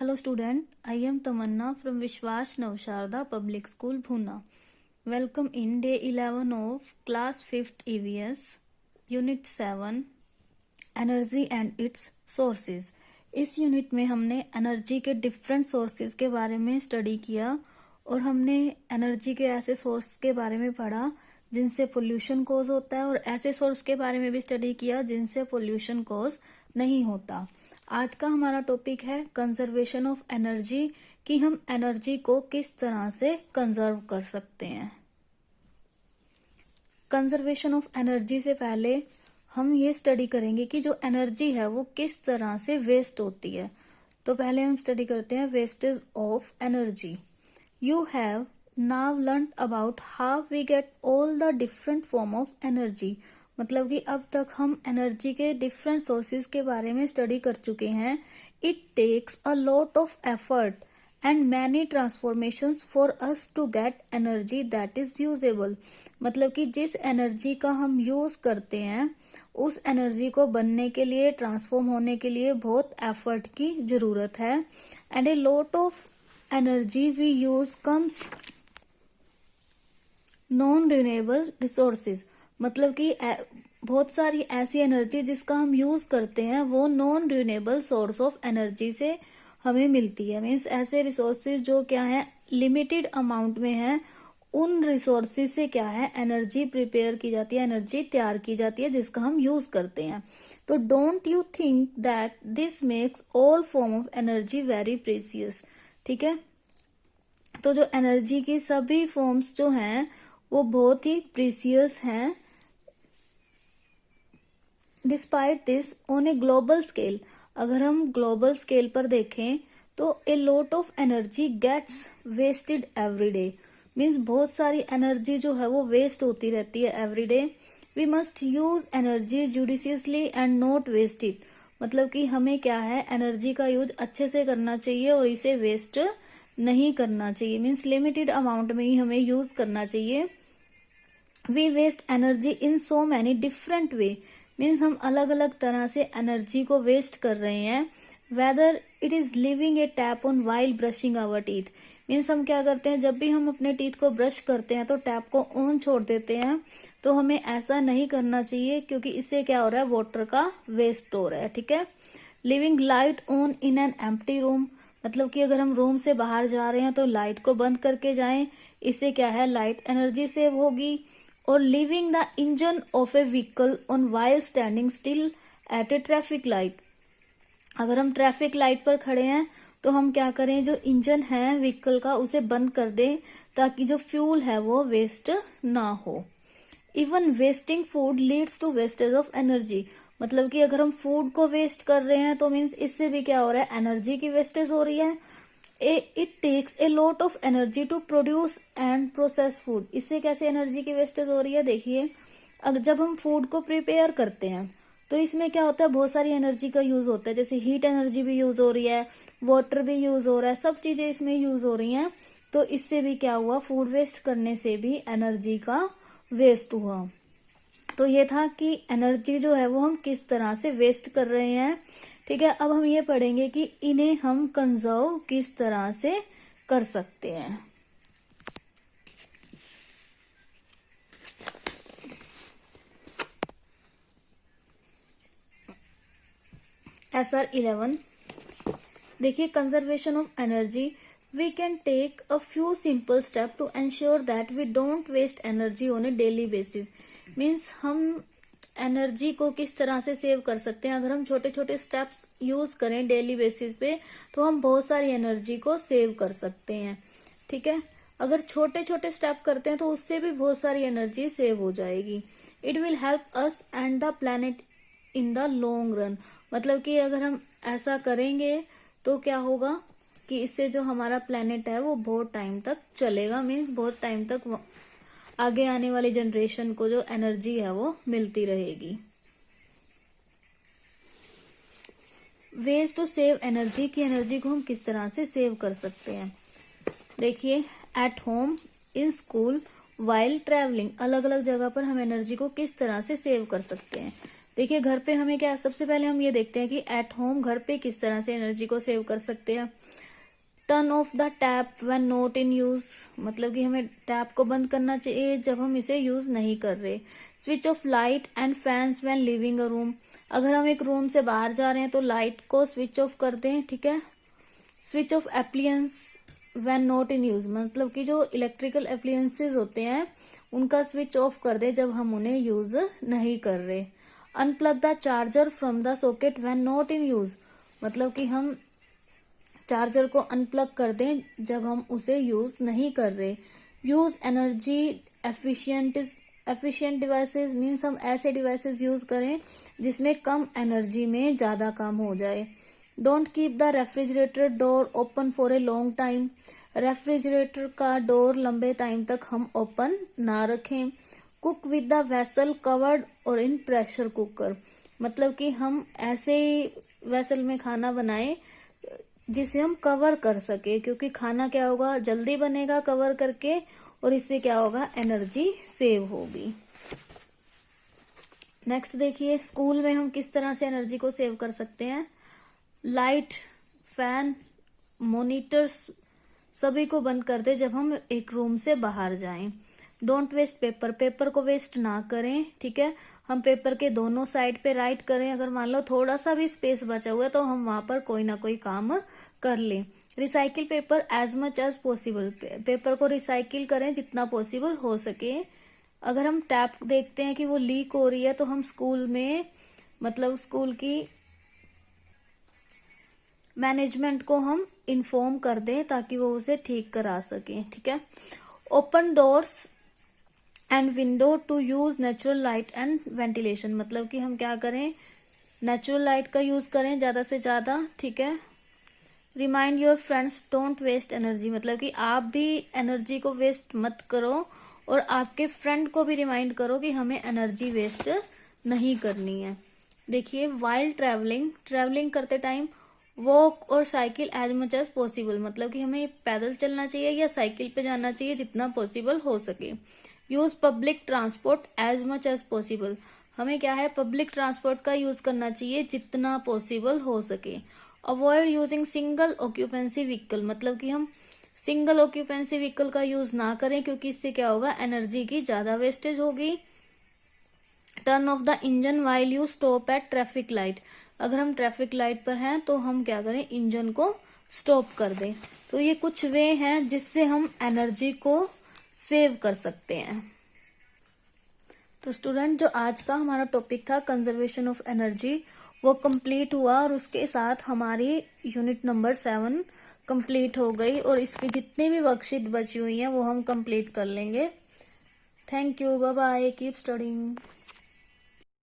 Hello student, I am Tamanna from Vishwas Navsharda Public School, Bhuna. Welcome in day 11 of class 5th EVS, Unit 7, Energy and its Sources. इस unit में हमने energy के different sources के बारे में study किया और हमने एनर्जी के ऐसे सोर्स के बारे में पढ़ा जिनसे पोल्यूशन कॉज होता है और ऐसे सोर्स के बारे में भी स्टडी किया जिनसे पोल्यूशन कॉज नहीं होता। आज का हमारा टॉपिक है कंजर्वेशन ऑफ एनर्जी, कि हम एनर्जी को किस तरह से कंजर्व कर सकते हैं। कंजर्वेशन ऑफ एनर्जी से पहले हम ये स्टडी करेंगे कि जो एनर्जी है वो किस तरह से वेस्ट होती है। तो पहले हम स्टडी करते हैं wastage of energy. You have now learn about how we get all the different form of energy. मतलब कि अब तक हम एनर्जी के डिफरेंट सोर्सेज के बारे में स्टडी कर चुके हैं। It takes a lot of effort and many transformations for us to get energy that is usable. मतलब कि जिस एनर्जी का हम यूज करते हैं उस एनर्जी को बनने के लिए, ट्रांसफॉर्म होने के लिए बहुत एफर्ट की जरूरत है। And a lot of energy we use comes non renewable resources. मतलब कि बहुत सारी ऐसी एनर्जी जिसका हम यूज करते हैं वो non renewable source of energy से हमें मिलती है। मीन्स ऐसे रिसोर्सेज जो क्या है लिमिटेड अमाउंट में है, उन रिसोर्सेज से क्या है एनर्जी प्रिपेयर की जाती है, एनर्जी तैयार की जाती है जिसका हम यूज करते हैं। तो don't you think that this makes all form of energy very precious. ठीक है, तो जो एनर्जी की सभी फॉर्म्स जो हैं वो बहुत ही प्रीसियस हैं। Despite this on a global scale, अगर हम ग्लोबल स्केल पर देखें तो a lot of energy gets wasted every day. Means बहुत सारी एनर्जी जो है वो वेस्ट होती रहती है every day. We must use energy judiciously and not waste it. मतलब कि हमें क्या है एनर्जी का यूज अच्छे से करना चाहिए और इसे वेस्ट नहीं करना चाहिए। मीन्स लिमिटेड अमाउंट में ही हमें यूज करना चाहिए। We waste energy in so many different way. Means हम अलग अलग तरह से एनर्जी को वेस्ट कर रहे हैं। Whether it is living a tap on while brushing our teeth. Means हम क्या करते हैं जब भी हम अपने टीथ को ब्रश करते हैं तो टैप को ऑन छोड़ देते हैं। तो हमें ऐसा नहीं करना चाहिए क्योंकि इससे क्या हो रहा है वाटर का वेस्ट हो रहा है। ठीक है, living light on in an empty room. मतलब कि अगर हम रूम से बाहर जा रहे हैं तो लाइट को बंद करके जाएं, इससे क्या है लाइट एनर्जी सेव होगी। और living the engine of A vehicle on while standing still at A traffic light. अगर हम ट्रैफिक लाइट पर खड़े हैं तो हम क्या करें, जो इंजन है व्हीकल का उसे बंद कर दें ताकि जो फ्यूल है वो वेस्ट ना हो। Even wasting food leads to wastage of energy. मतलब कि अगर हम फूड को वेस्ट कर रहे हैं तो मीन्स इससे भी क्या हो रहा है एनर्जी की वेस्टेज हो रही है। It takes a lot of energy to produce and process food. इससे कैसे एनर्जी की वेस्टेज हो रही है, देखिए अगर जब हम फूड को प्रिपेयर करते हैं तो इसमें क्या होता है बहुत सारी एनर्जी का यूज होता है। जैसे हीट एनर्जी भी यूज हो रही है, वाटर भी यूज हो रहा है, सब चीजें इसमें यूज हो रही हैं। तो इससे भी क्या हुआ, फूड वेस्ट करने से भी एनर्जी का वेस्ट हुआ। तो ये था कि एनर्जी जो है वो हम किस तरह से वेस्ट कर रहे हैं। ठीक है, अब हम ये पढ़ेंगे कि इन्हें हम कंजर्व किस तरह से कर सकते हैं। SR11 देखिए, conservation of energy. We can take a few simple step to ensure that we don't waste energy on a daily basis. Means हम एनर्जी को किस तरह से सेव कर सकते हैं। अगर हम छोटे छोटे स्टेप्स यूज करें डेली बेसिस पे तो हम बहुत सारी एनर्जी को सेव कर सकते हैं। ठीक है, अगर छोटे छोटे स्टेप करते हैं तो उससे भी बहुत सारी एनर्जी सेव हो जाएगी। It will help us and the planet in the long run. मतलब कि अगर हम ऐसा करेंगे तो क्या होगा कि इससे जो हमारा प्लैनेट है वो बहुत टाइम तक चलेगा। मीन्स बहुत टाइम तक आगे आने वाली जनरेशन को जो एनर्जी है वो मिलती रहेगी। वेज टू सेव एनर्जी, की एनर्जी को हम किस तरह से सेव कर सकते हैं। देखिए, at home, in school, while travelling, अलग अलग जगह पर हम एनर्जी को किस तरह से सेव कर सकते हैं। देखिए घर पे हमें क्या, सबसे पहले हम ये देखते हैं कि एट होम घर पे किस तरह से एनर्जी को सेव कर सकते हैं। Turn off the tap when not in use, मतलब कि हमें टैप को बंद करना चाहिए जब हम इसे यूज नहीं कर रहे। Switch off light and fans when living a room, अगर हम एक रूम से बाहर जा रहे हैं तो लाइट को स्विच ऑफ कर दें, ठीक है। Switch off appliances when not in use, मतलब कि जो इलेक्ट्रिकल एप्लियंसेस होते हैं उनका स्विच ऑफ कर दे जब हम उन्हें यूज नहीं कर रहे। Unplug the charger from the socket when not in use, मतलब कि हम चार्जर को अनप्लग कर दें जब हम उसे यूज नहीं कर रहे। Use energy efficient devices, means हम ऐसे डिवाइसेस यूज करें जिसमें कम एनर्जी में ज्यादा काम हो जाए। Don't keep the refrigerator door open for a long time, refrigerator का डोर लंबे टाइम तक हम ओपन ना रखें। Cook with the vessel covered और इन प्रेशर कुकर, मतलब कि हम ऐसे वेसल में खाना बनाएं जिसे हम कवर कर सके, क्योंकि खाना क्या होगा, जल्दी बनेगा कवर करके, और इससे क्या होगा, एनर्जी सेव होगी। नेक्स्ट देखिए स्कूल में हम किस तरह से एनर्जी को सेव कर सकते हैं। लाइट, फैन, मॉनिटर्स सभी को बंद कर दे जब हम एक रूम से बाहर जाएं। डोंट वेस्ट पेपर, पेपर को वेस्ट ना करें, ठीक है। हम पेपर के दोनों साइड पे राइट करें, अगर मान लो थोड़ा सा भी स्पेस बचा हुआ है तो हम वहां पर कोई ना कोई काम कर लें। Recycle paper as much as possible, paper को रिसाइकिल करें जितना पॉसिबल हो सके। अगर हम टैप देखते हैं कि वो लीक हो रही है तो हम स्कूल में, मतलब स्कूल की मैनेजमेंट को हम इन्फॉर्म कर दें ताकि वो उसे ठीक करा सके, ठीक है। Open doors and window to use natural light and ventilation, मतलब कि हम क्या करें, नेचुरल लाइट का यूज करें ज्यादा से ज्यादा, ठीक है। Remind your friends don't waste energy, मतलब कि आप भी एनर्जी को वेस्ट मत करो और आपके फ्रेंड को भी रिमाइंड करो कि हमें एनर्जी वेस्ट नहीं करनी है। देखिए वाइल ट्रैवलिंग करते टाइम वॉक और cycle as much as possible, मतलब कि हमें पैदल चलना चाहिए या साइकिल पे जाना चाहिए जितना पॉसिबल हो सके। Use public transport as much as possible, हमें क्या है, पब्लिक ट्रांसपोर्ट का यूज करना चाहिए जितना पॉसिबल हो सके। Avoid using single occupancy vehicle, मतलब कि हम सिंगल ऑक्यूपेंसी व्हीकल का यूज ना करें क्योंकि इससे क्या होगा, एनर्जी की ज्यादा वेस्टेज होगी। Turn off the engine while you stop at traffic light, अगर हम ट्रैफिक लाइट पर हैं तो हम क्या करें, इंजन को स्टॉप कर दें। तो ये कुछ वे हैं जिससे हम एनर्जी को सेव कर सकते हैं। तो स्टूडेंट, जो आज का हमारा टॉपिक था कंजर्वेशन ऑफ एनर्जी, वो कंप्लीट हुआ और उसके साथ हमारी यूनिट नंबर 7 कंप्लीट हो गई, और इसकी जितनी भी वर्कशीट बची हुई हैं वो हम कंप्लीट कर लेंगे। Thank you, bye bye, keep studying.